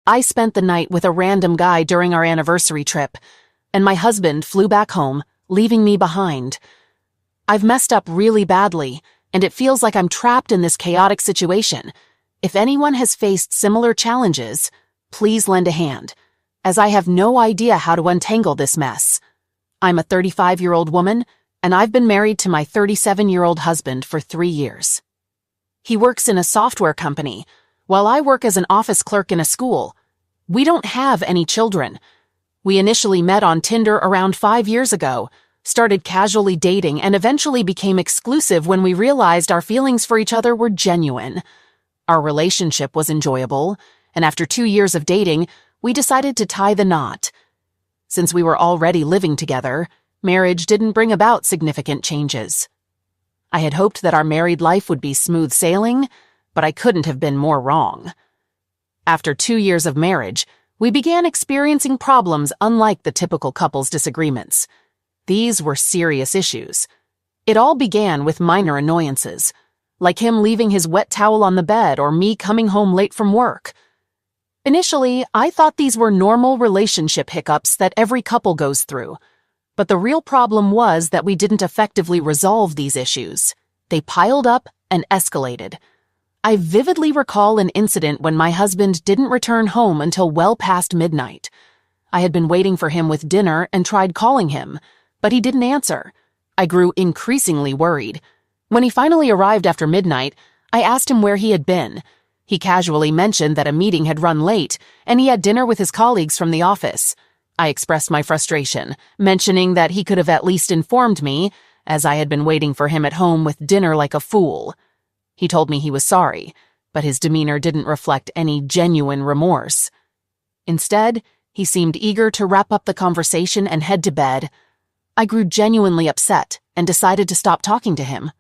I spent the night with a random guy during our anniversary trip, and my husband flew back home, leaving me behind. I've messed up really badly, and it feels like I'm trapped in this chaotic situation. If anyone has faced similar challenges, please lend a hand, as I have no idea how to untangle this mess. I'm a 35-year-old woman, and I've been married to my 37-year-old husband for 3 years. He works in a software company, while I work as an office clerk in a school. We don't have any children. We initially met on Tinder around 5 years ago, started casually dating, and eventually became exclusive when we realized our feelings for each other were genuine. Our relationship was enjoyable, and after 2 years of dating, we decided to tie the knot. Since we were already living together, marriage didn't bring about significant changes. I had hoped that our married life would be smooth sailing, but I couldn't have been more wrong. After 2 years of marriage, we began experiencing problems unlike the typical couple's disagreements. These were serious issues. It all began with minor annoyances, like him leaving his wet towel on the bed or me coming home late from work. Initially, I thought these were normal relationship hiccups that every couple goes through. But the real problem was that we didn't effectively resolve these issues. They piled up and escalated. I vividly recall an incident when my husband didn't return home until well past midnight. I had been waiting for him with dinner and tried calling him, but he didn't answer. I grew increasingly worried. When he finally arrived after midnight, I asked him where he had been. He casually mentioned that a meeting had run late, and he had dinner with his colleagues from the office. I expressed my frustration, mentioning that he could have at least informed me, as I had been waiting for him at home with dinner like a fool. He told me he was sorry, but his demeanor didn't reflect any genuine remorse. Instead, he seemed eager to wrap up the conversation and head to bed. I grew genuinely upset and decided to stop talking to him.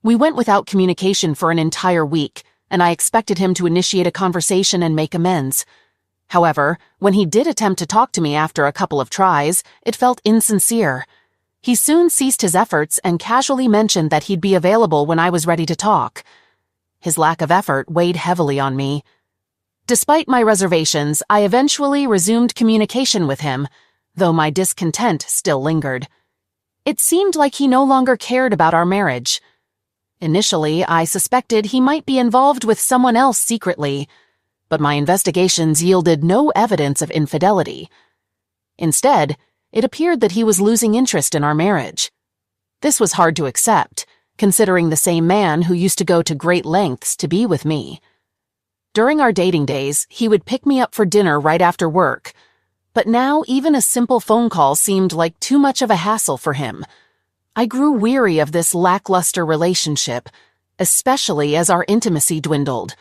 We went without communication for an entire week, and I expected him to initiate a conversation and make amends. However, when he did attempt to talk to me after a couple of tries, it felt insincere. He soon ceased his efforts and casually mentioned that he'd be available when I was ready to talk. His lack of effort weighed heavily on me. Despite my reservations, I eventually resumed communication with him, though my discontent still lingered. It seemed like he no longer cared about our marriage. Initially, I suspected he might be involved with someone else secretly, but my investigations yielded no evidence of infidelity. Instead, it appeared that he was losing interest in our marriage. This was hard to accept, considering the same man who used to go to great lengths to be with me. During our dating days, he would pick me up for dinner right after work, but now even a simple phone call seemed like too much of a hassle for him. I grew weary of this lackluster relationship, especially as our intimacy dwindled.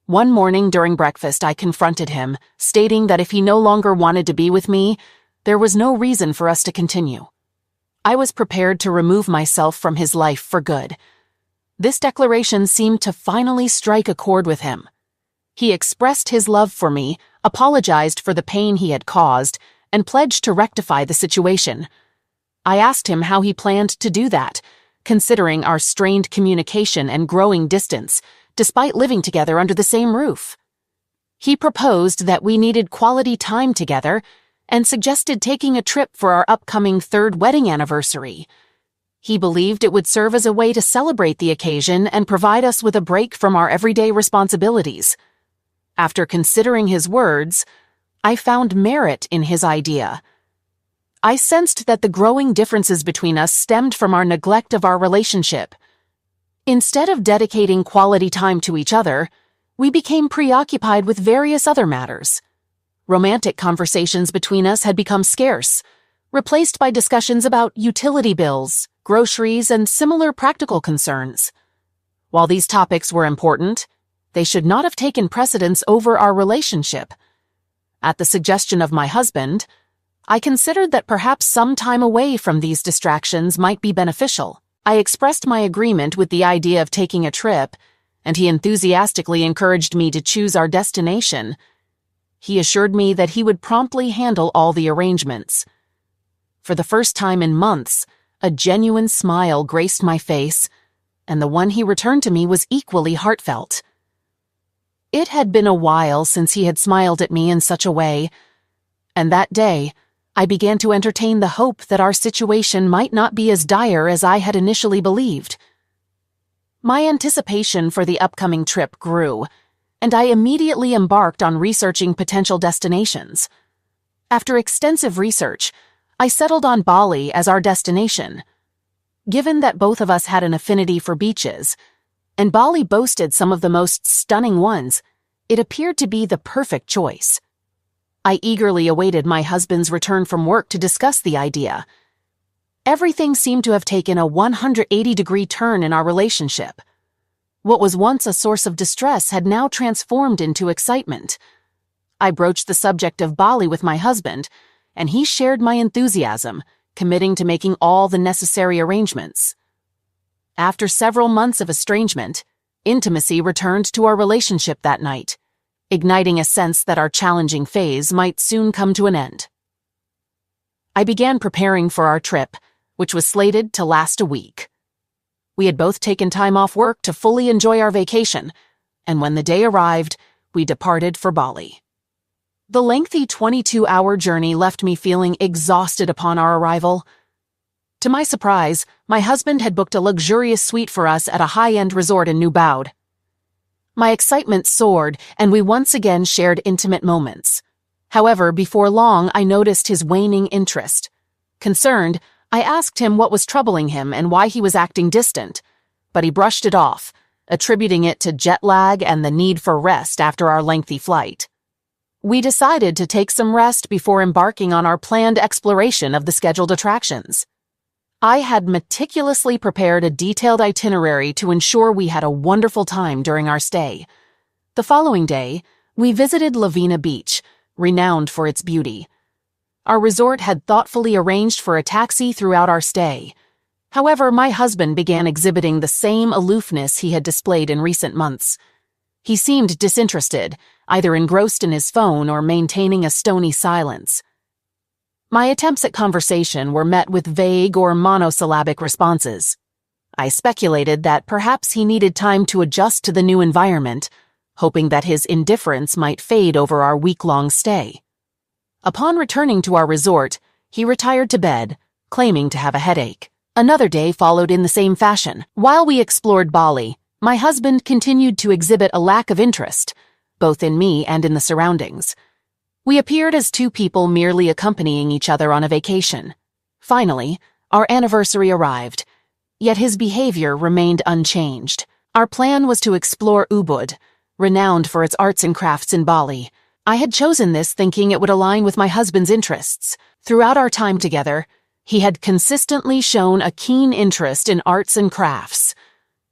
One morning during breakfast, I confronted him, stating that if he no longer wanted to be with me, there was no reason for us to continue. I was prepared to remove myself from his life for good. This declaration seemed to finally strike a chord with him. He expressed his love for me, apologized for the pain he had caused, and pledged to rectify the situation. I asked him how he planned to do that, considering our strained communication and growing distance, despite living together under the same roof. He proposed that we needed quality time together and suggested taking a trip for our upcoming 3rd wedding anniversary. He believed it would serve as a way to celebrate the occasion and provide us with a break from our everyday responsibilities. After considering his words, I found merit in his idea. I sensed that the growing differences between us stemmed from our neglect of our relationship. Instead of dedicating quality time to each other, we became preoccupied with various other matters. Romantic conversations between us had become scarce, replaced by discussions about utility bills, groceries, and similar practical concerns. While these topics were important, they should not have taken precedence over our relationship. At the suggestion of my husband, I considered that perhaps some time away from these distractions might be beneficial. I expressed my agreement with the idea of taking a trip, and he enthusiastically encouraged me to choose our destination. He assured me that he would promptly handle all the arrangements. For the first time in months, a genuine smile graced my face, and the one he returned to me was equally heartfelt. It had been a while since he had smiled at me in such a way, and that day, I began to entertain the hope that our situation might not be as dire as I had initially believed. My anticipation for the upcoming trip grew, and I immediately embarked on researching potential destinations. After extensive research, I settled on Bali as our destination. Given that both of us had an affinity for beaches, and Bali boasted some of the most stunning ones, it appeared to be the perfect choice. I eagerly awaited my husband's return from work to discuss the idea. Everything seemed to have taken a 180-degree turn in our relationship. What was once a source of distress had now transformed into excitement. I broached the subject of Bali with my husband, and he shared my enthusiasm, committing to making all the necessary arrangements. After several months of estrangement, intimacy returned to our relationship that night, igniting a sense that our challenging phase might soon come to an end. I began preparing for our trip, which was slated to last a week. We had both taken time off work to fully enjoy our vacation, and when the day arrived, we departed for Bali. The lengthy 22-hour journey left me feeling exhausted upon our arrival. To my surprise, my husband had booked a luxurious suite for us at a high-end resort in New Baud. My excitement soared, and we once again shared intimate moments. However, before long, I noticed his waning interest. Concerned, I asked him what was troubling him and why he was acting distant, but he brushed it off, attributing it to jet lag and the need for rest after our lengthy flight. We decided to take some rest before embarking on our planned exploration of the scheduled attractions. I had meticulously prepared a detailed itinerary to ensure we had a wonderful time during our stay. The following day, we visited Lavina Beach, renowned for its beauty. Our resort had thoughtfully arranged for a taxi throughout our stay. However, my husband began exhibiting the same aloofness he had displayed in recent months. He seemed disinterested, either engrossed in his phone or maintaining a stony silence. My attempts at conversation were met with vague or monosyllabic responses. I speculated that perhaps he needed time to adjust to the new environment, hoping that his indifference might fade over our week-long stay. Upon returning to our resort, he retired to bed, claiming to have a headache. Another day followed in the same fashion. While we explored Bali, my husband continued to exhibit a lack of interest, both in me and in the surroundings. We appeared as two people merely accompanying each other on a vacation. Finally, our anniversary arrived, yet his behavior remained unchanged. Our plan was to explore Ubud, renowned for its arts and crafts in Bali. I had chosen this thinking it would align with my husband's interests. Throughout our time together, he had consistently shown a keen interest in arts and crafts.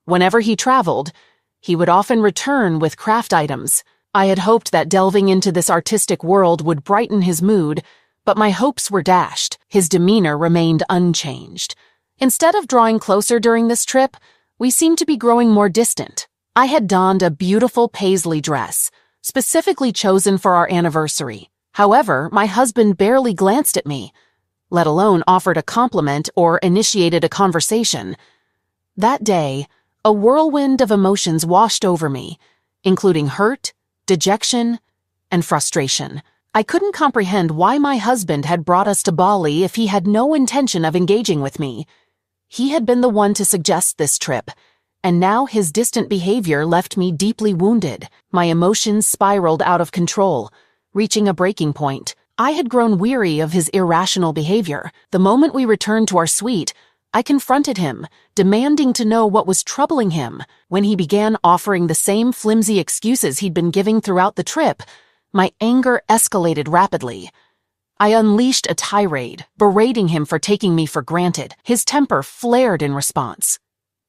Whenever he traveled, he would often return with craft items. I had hoped that delving into this artistic world would brighten his mood, but my hopes were dashed. His demeanor remained unchanged. Instead of drawing closer during this trip, we seemed to be growing more distant. I had donned a beautiful paisley dress, specifically chosen for our anniversary. However, my husband barely glanced at me, let alone offered a compliment or initiated a conversation. That day, a whirlwind of emotions washed over me, including hurt, dejection, and frustration. I couldn't comprehend why my husband had brought us to Bali if he had no intention of engaging with me. He had been the one to suggest this trip, and now his distant behavior left me deeply wounded. My emotions spiraled out of control, reaching a breaking point. I had grown weary of his irrational behavior. The moment we returned to our suite, I confronted him, demanding to know what was troubling him. When he began offering the same flimsy excuses he'd been giving throughout the trip, my anger escalated rapidly. I unleashed a tirade, berating him for taking me for granted. His temper flared in response.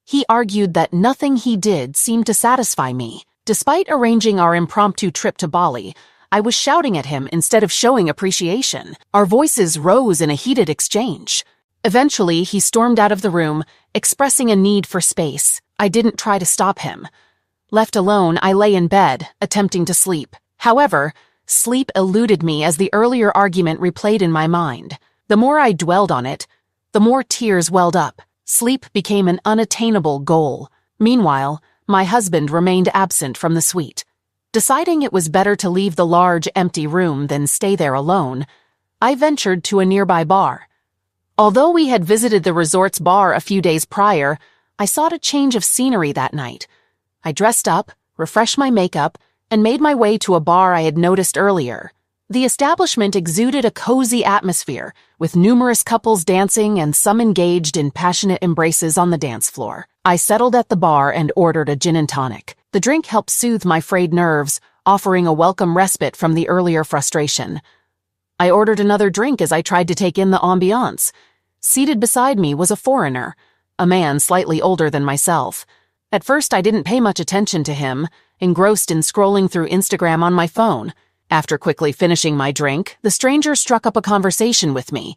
He argued that nothing he did seemed to satisfy me. Despite arranging our impromptu trip to Bali, I was shouting at him instead of showing appreciation. Our voices rose in a heated exchange. Eventually, he stormed out of the room, expressing a need for space. I didn't try to stop him. Left alone, I lay in bed, attempting to sleep. However, sleep eluded me as the earlier argument replayed in my mind. The more I dwelled on it, the more tears welled up. Sleep became an unattainable goal. Meanwhile, my husband remained absent from the suite. Deciding it was better to leave the large, empty room than stay there alone, I ventured to a nearby bar. Although we had visited the resort's bar a few days prior, I sought a change of scenery that night. I dressed up, refreshed my makeup, and made my way to a bar I had noticed earlier. The establishment exuded a cozy atmosphere, with numerous couples dancing and some engaged in passionate embraces on the dance floor. I settled at the bar and ordered a gin and tonic. The drink helped soothe my frayed nerves, offering a welcome respite from the earlier frustration. I ordered another drink as I tried to take in the ambiance. Seated beside me was a foreigner, a man slightly older than myself. At first, I didn't pay much attention to him, engrossed in scrolling through Instagram on my phone. After quickly finishing my drink, the stranger struck up a conversation with me.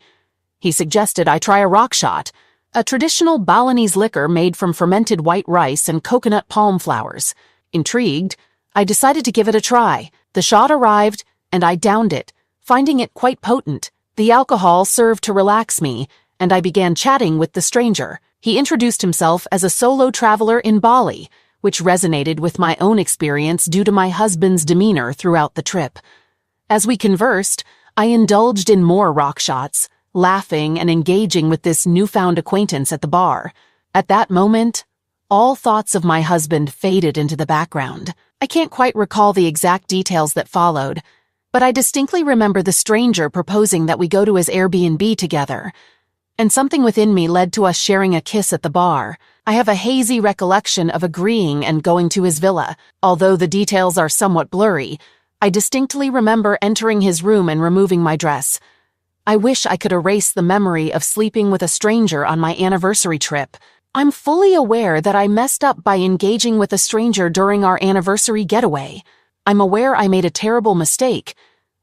He suggested I try a rock shot, a traditional Balinese liquor made from fermented white rice and coconut palm flowers. Intrigued, I decided to give it a try. The shot arrived, and I downed it, finding it quite potent. The alcohol served to relax me, and I began chatting with the stranger. He introduced himself as a solo traveler in Bali, which resonated with my own experience due to my husband's demeanor throughout the trip. As we conversed, I indulged in more rock shots, laughing and engaging with this newfound acquaintance at the bar. At that moment, all thoughts of my husband faded into the background. I can't quite recall the exact details that followed, but I distinctly remember the stranger proposing that we go to his Airbnb together, and something within me led to us sharing a kiss at the bar. I have a hazy recollection of agreeing and going to his villa. Although the details are somewhat blurry, I distinctly remember entering his room and removing my dress. I wish I could erase the memory of sleeping with a stranger on my anniversary trip. I'm fully aware that I messed up by engaging with a stranger during our anniversary getaway. I'm aware I made a terrible mistake,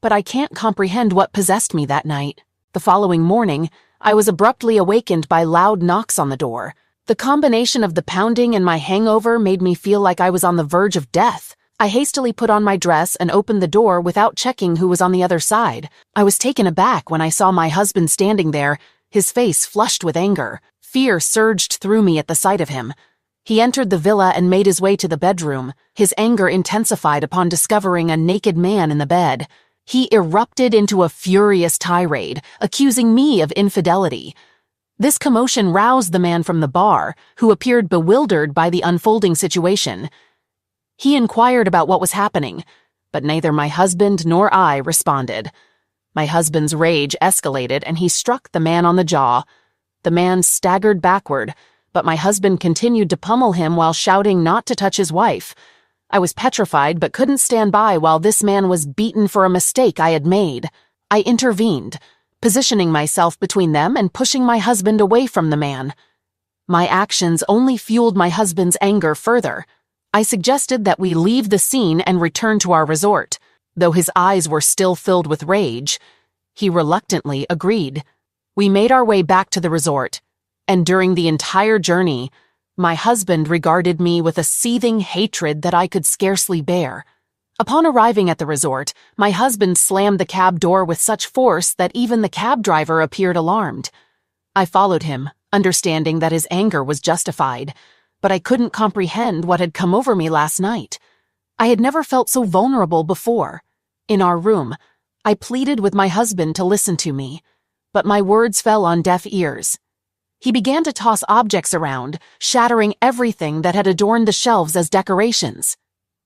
but I can't comprehend what possessed me that night. The following morning, I was abruptly awakened by loud knocks on the door. The combination of the pounding and my hangover made me feel like I was on the verge of death. I hastily put on my dress and opened the door without checking who was on the other side. I was taken aback when I saw my husband standing there, his face flushed with anger. Fear surged through me at the sight of him. He entered the villa and made his way to the bedroom. His anger intensified upon discovering a naked man in the bed. He erupted into a furious tirade, accusing me of infidelity. This commotion roused the man from the bar, who appeared bewildered by the unfolding situation. He inquired about what was happening, but neither my husband nor I responded. My husband's rage escalated and he struck the man on the jaw. The man staggered backward, but my husband continued to pummel him while shouting not to touch his wife. I was petrified but couldn't stand by while this man was beaten for a mistake I had made. I intervened, positioning myself between them and pushing my husband away from the man. My actions only fueled my husband's anger further. I suggested that we leave the scene and return to our resort. Though his eyes were still filled with rage, he reluctantly agreed. We made our way back to the resort, and during the entire journey, my husband regarded me with a seething hatred that I could scarcely bear. Upon arriving at the resort, my husband slammed the cab door with such force that even the cab driver appeared alarmed. I followed him, understanding that his anger was justified, but I couldn't comprehend what had come over me last night. I had never felt so vulnerable before. In our room, I pleaded with my husband to listen to me, but my words fell on deaf ears. He began to toss objects around, shattering everything that had adorned the shelves as decorations.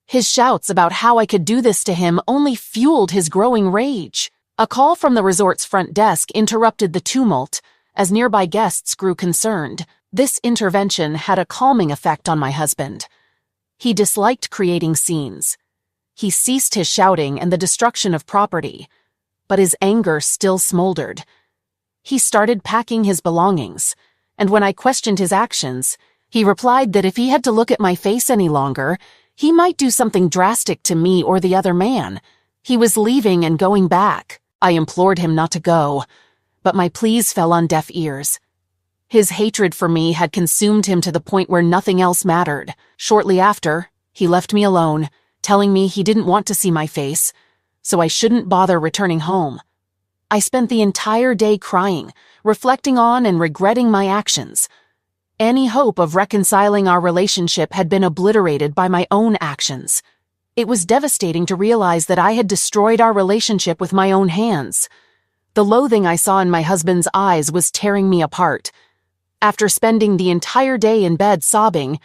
His shouts about how I could do this to him only fueled his growing rage. A call from the resort's front desk interrupted the tumult, as nearby guests grew concerned. This intervention had a calming effect on my husband. He disliked creating scenes. He ceased his shouting and the destruction of property, but his anger still smoldered. He started packing his belongings, and when I questioned his actions, he replied that if he had to look at my face any longer, he might do something drastic to me or the other man. He was leaving and going back. I implored him not to go, but my pleas fell on deaf ears. His hatred for me had consumed him to the point where nothing else mattered. Shortly after, he left me alone, telling me he didn't want to see my face, so I shouldn't bother returning home. I spent the entire day crying, reflecting on and regretting my actions. Any hope of reconciling our relationship had been obliterated by my own actions. It was devastating to realize that I had destroyed our relationship with my own hands. The loathing I saw in my husband's eyes was tearing me apart. After spending the entire day in bed sobbing,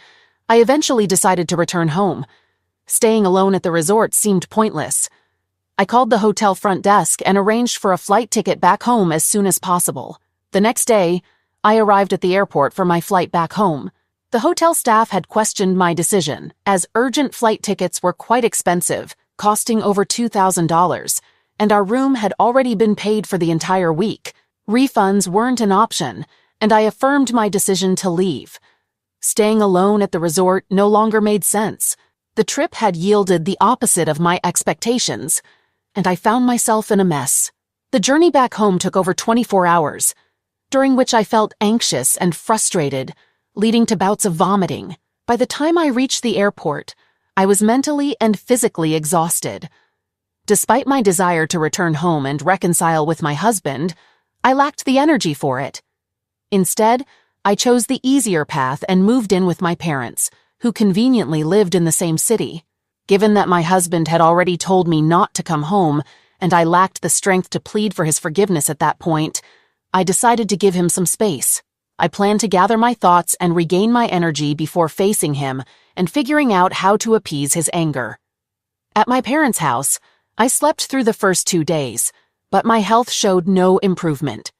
I eventually decided to return home. Staying alone at the resort seemed pointless. I called the hotel front desk and arranged for a flight ticket back home as soon as possible. The next day, I arrived at the airport for my flight back home. The hotel staff had questioned my decision, as urgent flight tickets were quite expensive, costing over $2,000, and our room had already been paid for the entire week. Refunds weren't an option, and I affirmed my decision to leave. Staying alone at the resort no longer made sense. The trip had yielded the opposite of my expectations, and I found myself in a mess. The journey back home took over 24 hours, during which I felt anxious and frustrated, leading to bouts of vomiting. By the time I reached the airport, I was mentally and physically exhausted. Despite my desire to return home and reconcile with my husband, I lacked the energy for it. Instead, I chose the easier path and moved in with my parents, who conveniently lived in the same city. Given that my husband had already told me not to come home, and I lacked the strength to plead for his forgiveness at that point, I decided to give him some space. I planned to gather my thoughts and regain my energy before facing him and figuring out how to appease his anger. At my parents' house, I slept through the first 2 days, but my health showed no improvement.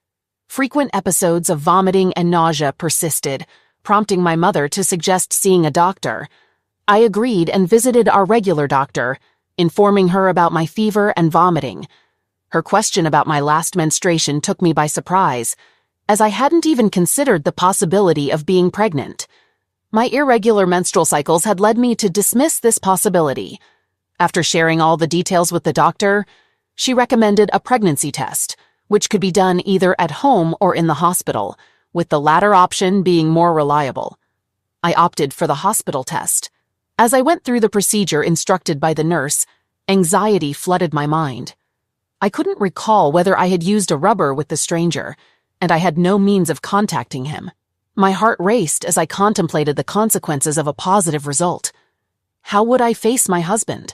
Frequent episodes of vomiting and nausea persisted, prompting my mother to suggest seeing a doctor. I agreed and visited our regular doctor, informing her about my fever and vomiting. Her question about my last menstruation took me by surprise, as I hadn't even considered the possibility of being pregnant. My irregular menstrual cycles had led me to dismiss this possibility. After sharing all the details with the doctor, she recommended a pregnancy test, which could be done either at home or in the hospital, with the latter option being more reliable. I opted for the hospital test. As I went through the procedure instructed by the nurse, anxiety flooded my mind. I couldn't recall whether I had used a rubber with the stranger, and I had no means of contacting him. My heart raced as I contemplated the consequences of a positive result. How would I face my husband?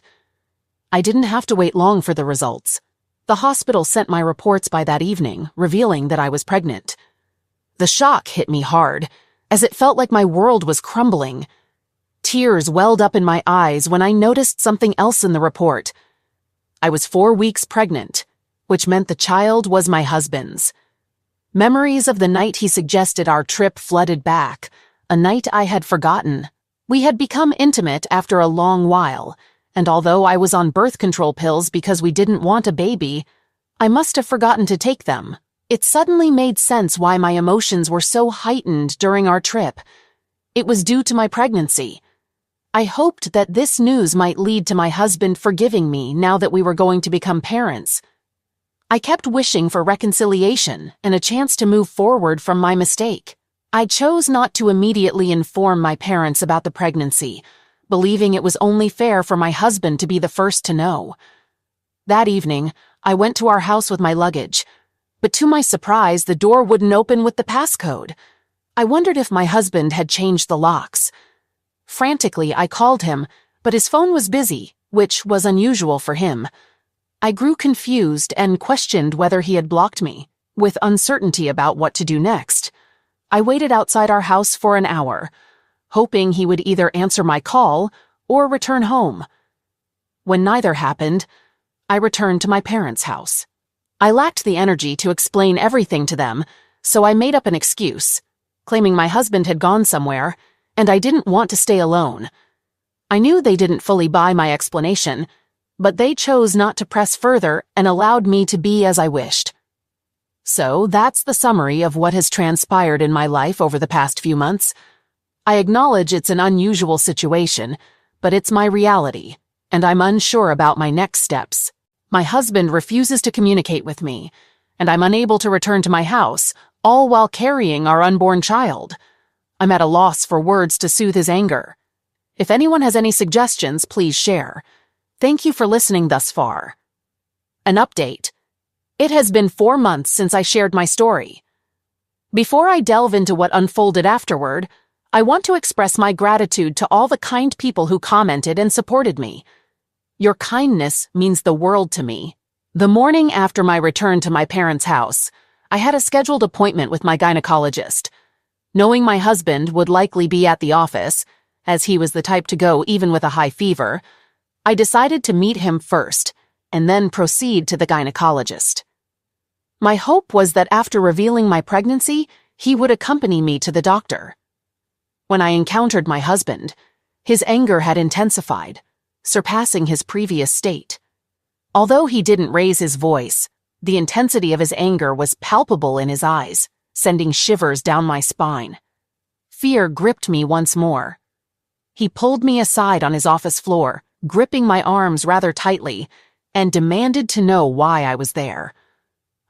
I didn't have to wait long for the results. The hospital sent my reports by that evening, revealing that I was pregnant. The shock hit me hard, as it felt like my world was crumbling. Tears welled up in my eyes when I noticed something else in the report. I was 4 weeks pregnant, which meant the child was my husband's. Memories of the night he suggested our trip flooded back, a night I had forgotten. We had become intimate after a long while, and although I was on birth control pills because we didn't want a baby, I must have forgotten to take them. It suddenly made sense why my emotions were so heightened during our trip. It was due to my pregnancy. I hoped that this news might lead to my husband forgiving me now that we were going to become parents. I kept wishing for reconciliation and a chance to move forward from my mistake. I chose not to immediately inform my parents about the pregnancy, believing it was only fair for my husband to be the first to know. That evening, I went to our house with my luggage, but to my surprise, the door wouldn't open with the passcode. I wondered if my husband had changed the locks. Frantically, I called him, but his phone was busy, which was unusual for him. I grew confused and questioned whether he had blocked me, with uncertainty about what to do next. I waited outside our house for an hour, hoping he would either answer my call or return home. When neither happened, I returned to my parents' house. I lacked the energy to explain everything to them, so I made up an excuse, claiming my husband had gone somewhere, and I didn't want to stay alone. I knew they didn't fully buy my explanation, but they chose not to press further and allowed me to be as I wished. So that's the summary of what has transpired in my life over the past few months. I acknowledge it's an unusual situation, but it's my reality, and I'm unsure about my next steps. My husband refuses to communicate with me, and I'm unable to return to my house, all while carrying our unborn child. I'm at a loss for words to soothe his anger. If anyone has any suggestions, please share. Thank you for listening thus far. An update. It has been 4 months since I shared my story. Before I delve into what unfolded afterward, I want to express my gratitude to all the kind people who commented and supported me. Your kindness means the world to me. The morning after my return to my parents' house, I had a scheduled appointment with my gynecologist. Knowing my husband would likely be at the office, as he was the type to go even with a high fever, I decided to meet him first and then proceed to the gynecologist. My hope was that after revealing my pregnancy, he would accompany me to the doctor. When I encountered my husband, his anger had intensified, surpassing his previous state. Although he didn't raise his voice, the intensity of his anger was palpable in his eyes, sending shivers down my spine. Fear gripped me once more. He pulled me aside on his office floor, gripping my arms rather tightly, and demanded to know why I was there.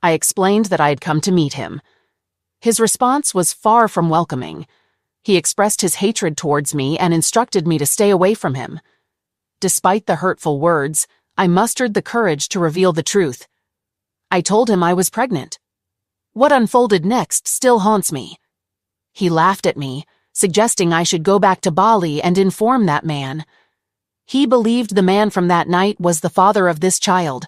I explained that I had come to meet him. His response was far from welcoming. He expressed his hatred towards me and instructed me to stay away from him. Despite the hurtful words, I mustered the courage to reveal the truth. I told him I was pregnant. What unfolded next still haunts me. He laughed at me, suggesting I should go back to Bali and inform that man. He believed the man from that night was the father of this child.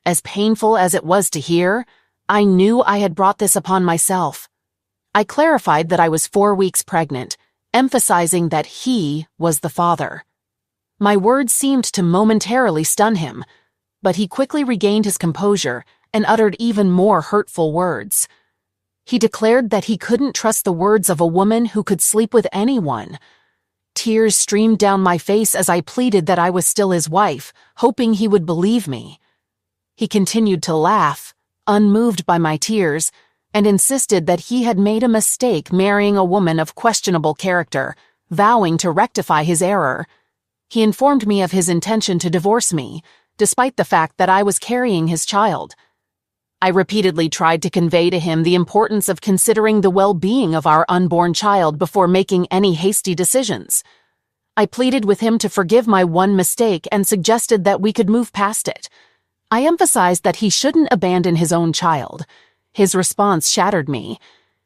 As painful as it was to hear, I knew I had brought this upon myself. I clarified that I was 4 weeks pregnant, emphasizing that he was the father. My words seemed to momentarily stun him, but he quickly regained his composure and uttered even more hurtful words. He declared that he couldn't trust the words of a woman who could sleep with anyone. Tears streamed down my face as I pleaded that I was still his wife, hoping he would believe me. He continued to laugh, unmoved by my tears, and insisted that he had made a mistake marrying a woman of questionable character, vowing to rectify his error. He informed me of his intention to divorce me, despite the fact that I was carrying his child. I repeatedly tried to convey to him the importance of considering the well-being of our unborn child before making any hasty decisions. I pleaded with him to forgive my one mistake and suggested that we could move past it. I emphasized that he shouldn't abandon his own child. His response shattered me.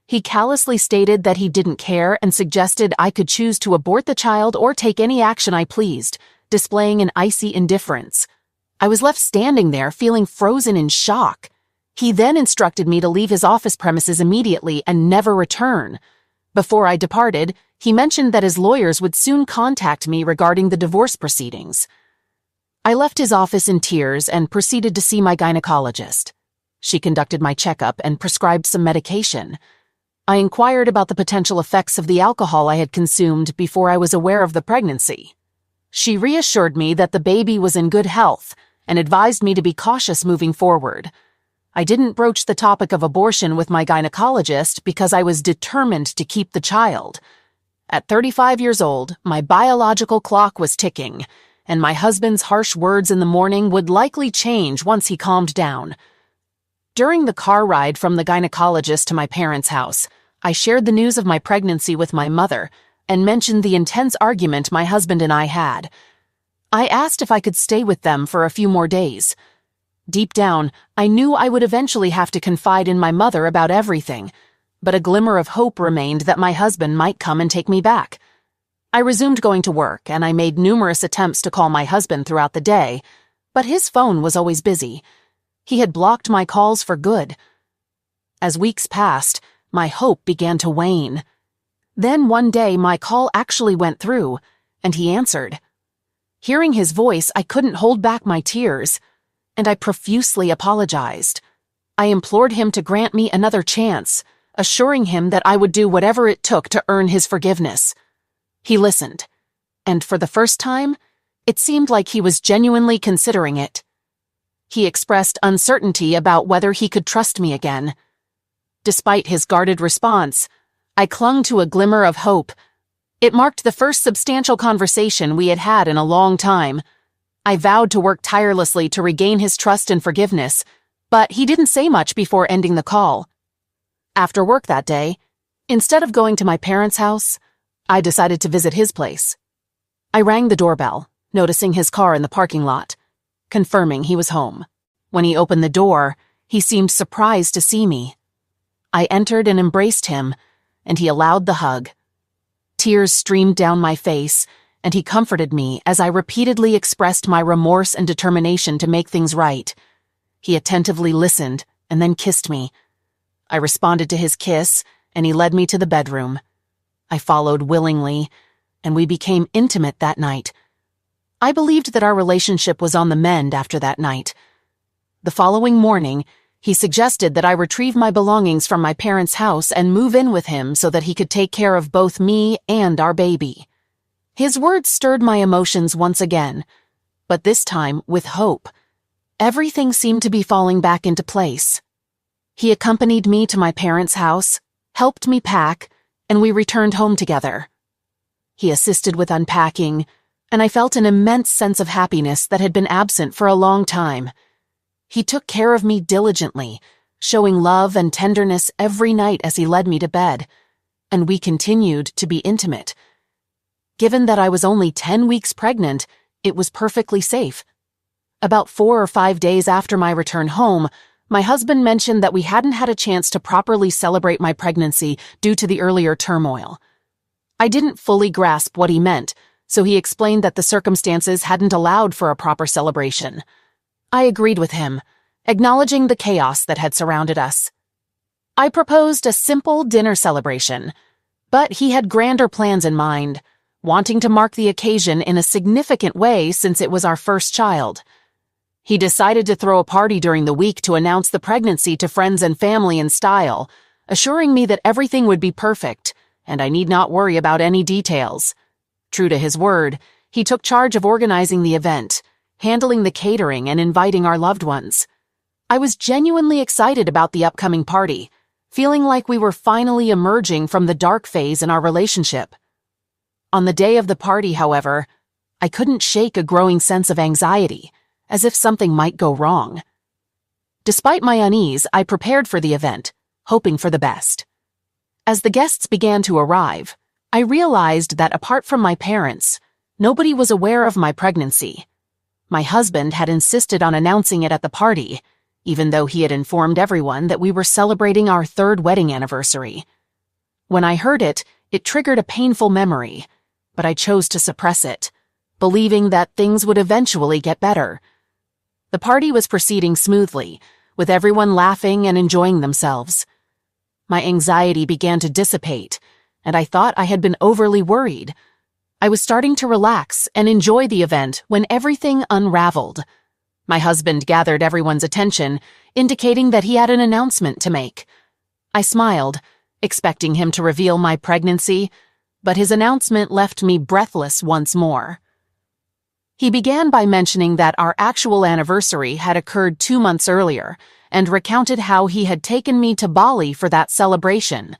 He callously stated that he didn't care and suggested I could choose to abort the child or take any action I pleased, displaying an icy indifference. I was left standing there, feeling frozen in shock. He then instructed me to leave his office premises immediately and never return. Before I departed, he mentioned that his lawyers would soon contact me regarding the divorce proceedings. I left his office in tears and proceeded to see my gynecologist. She conducted my checkup and prescribed some medication. I inquired about the potential effects of the alcohol I had consumed before I was aware of the pregnancy. She reassured me that the baby was in good health and advised me to be cautious moving forward. I didn't broach the topic of abortion with my gynecologist because I was determined to keep the child. At 35 years old, my biological clock was ticking, and my husband's harsh words in the morning would likely change once he calmed down. During the car ride from the gynecologist to my parents' house, I shared the news of my pregnancy with my mother and mentioned the intense argument my husband and I had. I asked if I could stay with them for a few more days. Deep down, I knew I would eventually have to confide in my mother about everything, but a glimmer of hope remained that my husband might come and take me back. I resumed going to work, and I made numerous attempts to call my husband throughout the day, but his phone was always busy. He had blocked my calls for good. As weeks passed, my hope began to wane. Then one day my call actually went through, and he answered. Hearing his voice, I couldn't hold back my tears, and I profusely apologized. I implored him to grant me another chance, assuring him that I would do whatever it took to earn his forgiveness. He listened, and for the first time, it seemed like he was genuinely considering it. He expressed uncertainty about whether he could trust me again. Despite his guarded response, I clung to a glimmer of hope. It marked the first substantial conversation we had had in a long time. I vowed to work tirelessly to regain his trust and forgiveness, but he didn't say much before ending the call. After work that day, instead of going to my parents' house, I decided to visit his place. I rang the doorbell, noticing his car in the parking lot, confirming he was home. When he opened the door, he seemed surprised to see me. I entered and embraced him, and he allowed the hug. Tears streamed down my face, and he comforted me as I repeatedly expressed my remorse and determination to make things right. He attentively listened and then kissed me. I responded to his kiss, and he led me to the bedroom. I followed willingly, and we became intimate that night. I believed that our relationship was on the mend after that night. The following morning, he suggested that I retrieve my belongings from my parents' house and move in with him so that he could take care of both me and our baby. His words stirred my emotions once again, but this time with hope. Everything seemed to be falling back into place. He accompanied me to my parents' house, helped me pack, and we returned home together. He assisted with unpacking, and I felt an immense sense of happiness that had been absent for a long time. He took care of me diligently, showing love and tenderness every night as he led me to bed, and we continued to be intimate. Given that I was only 10 weeks pregnant, it was perfectly safe. About 4 or 5 days after my return home, my husband mentioned that we hadn't had a chance to properly celebrate my pregnancy due to the earlier turmoil. I didn't fully grasp what he meant, so he explained that the circumstances hadn't allowed for a proper celebration. I agreed with him, acknowledging the chaos that had surrounded us. I proposed a simple dinner celebration, but he had grander plans in mind, wanting to mark the occasion in a significant way since it was our first child. He decided to throw a party during the week to announce the pregnancy to friends and family in style, assuring me that everything would be perfect, and I need not worry about any details. True to his word, he took charge of organizing the event, handling the catering and inviting our loved ones. I was genuinely excited about the upcoming party, feeling like we were finally emerging from the dark phase in our relationship. On the day of the party, however, I couldn't shake a growing sense of anxiety, as if something might go wrong. Despite my unease, I prepared for the event, hoping for the best. As the guests began to arrive, I realized that apart from my parents, nobody was aware of my pregnancy. My husband had insisted on announcing it at the party, even though he had informed everyone that we were celebrating our 3rd wedding anniversary. When I heard it, it triggered a painful memory, but I chose to suppress it, believing that things would eventually get better. The party was proceeding smoothly, with everyone laughing and enjoying themselves. My anxiety began to dissipate, and I thought I had been overly worried. I was starting to relax and enjoy the event when everything unraveled. My husband gathered everyone's attention, indicating that he had an announcement to make. I smiled, expecting him to reveal my pregnancy, but his announcement left me breathless once more. He began by mentioning that our actual anniversary had occurred 2 months earlier, and recounted how he had taken me to Bali for that celebration.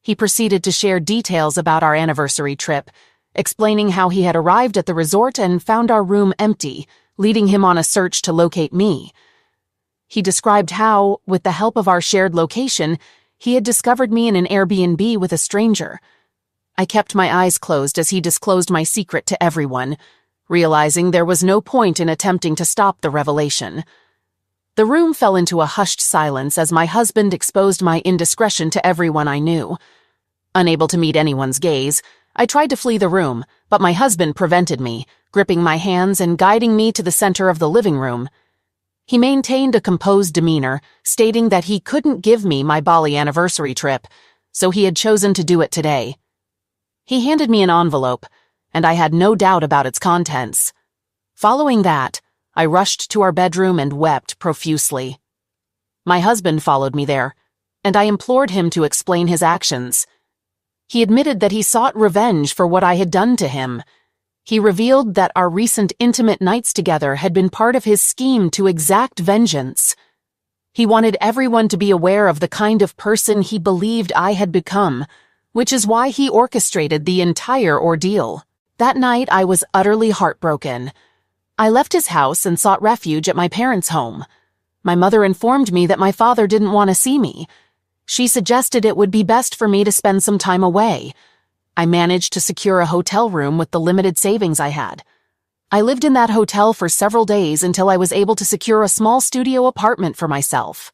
He proceeded to share details about our anniversary trip, explaining how he had arrived at the resort and found our room empty, leading him on a search to locate me. He described how, with the help of our shared location, he had discovered me in an Airbnb with a stranger. I kept my eyes closed as he disclosed my secret to everyone, realizing there was no point in attempting to stop the revelation. The room fell into a hushed silence as my husband exposed my indiscretion to everyone I knew. Unable to meet anyone's gaze, I tried to flee the room, but my husband prevented me, gripping my hands and guiding me to the center of the living room. He maintained a composed demeanor, stating that he couldn't give me my Bali anniversary trip, so he had chosen to do it today. He handed me an envelope, and I had no doubt about its contents. Following that, I rushed to our bedroom and wept profusely. My husband followed me there, and I implored him to explain his actions. He admitted that he sought revenge for what I had done to him. He revealed that our recent intimate nights together had been part of his scheme to exact vengeance. He wanted everyone to be aware of the kind of person he believed I had become, which is why he orchestrated the entire ordeal. That night, I was utterly heartbroken. I left his house and sought refuge at my parents' home. My mother informed me that my father didn't want to see me. She suggested it would be best for me to spend some time away. I managed to secure a hotel room with the limited savings I had. I lived in that hotel for several days until I was able to secure a small studio apartment for myself.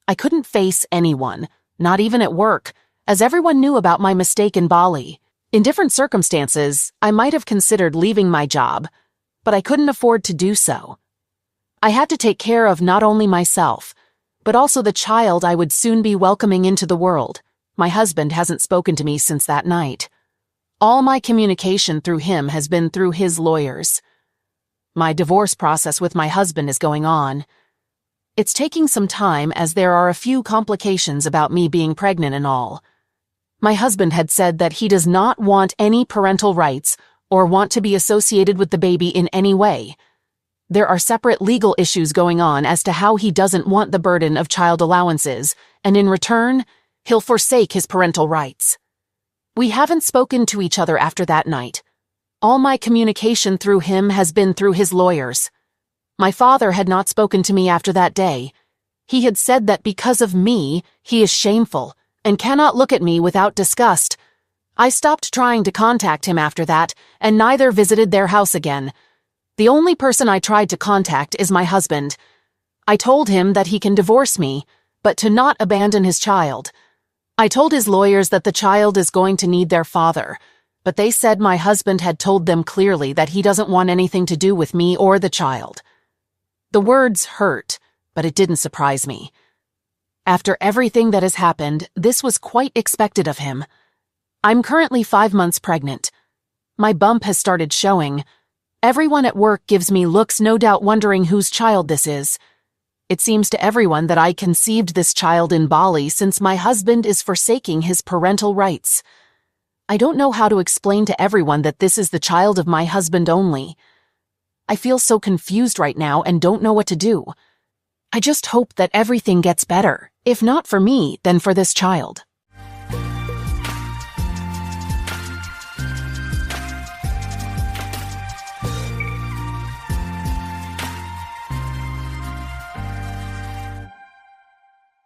I couldn't face anyone, not even at work, as everyone knew about my mistake in Bali. In different circumstances, I might have considered leaving my job, but I couldn't afford to do so. I had to take care of not only myself, but also the child I would soon be welcoming into the world. My husband hasn't spoken to me since that night. All my communication through him has been through his lawyers. My divorce process with my husband is going on. It's taking some time as there are a few complications about me being pregnant and all. My husband had said that he does not want any parental rights or want to be associated with the baby in any way. There are separate legal issues going on as to how he doesn't want the burden of child allowances, and in return, he'll forsake his parental rights. We haven't spoken to each other after that night. All my communication through him has been through his lawyers. My father had not spoken to me after that day. He had said that because of me, he is shameful and cannot look at me without disgust. I stopped trying to contact him after that, and neither visited their house again. The only person I tried to contact is my husband. I told him that he can divorce me, but to not abandon his child. I told his lawyers that the child is going to need their father, but they said my husband had told them clearly that he doesn't want anything to do with me or the child. The words hurt, but it didn't surprise me. After everything that has happened, this was quite expected of him. I'm currently 5 months pregnant. My bump has started showing. Everyone at work gives me looks, no doubt wondering whose child this is. It seems to everyone that I conceived this child in Bali since my husband is forsaking his parental rights. I don't know how to explain to everyone that this is the child of my husband only. I feel so confused right now and don't know what to do. I just hope that everything gets better, if not for me, then for this child.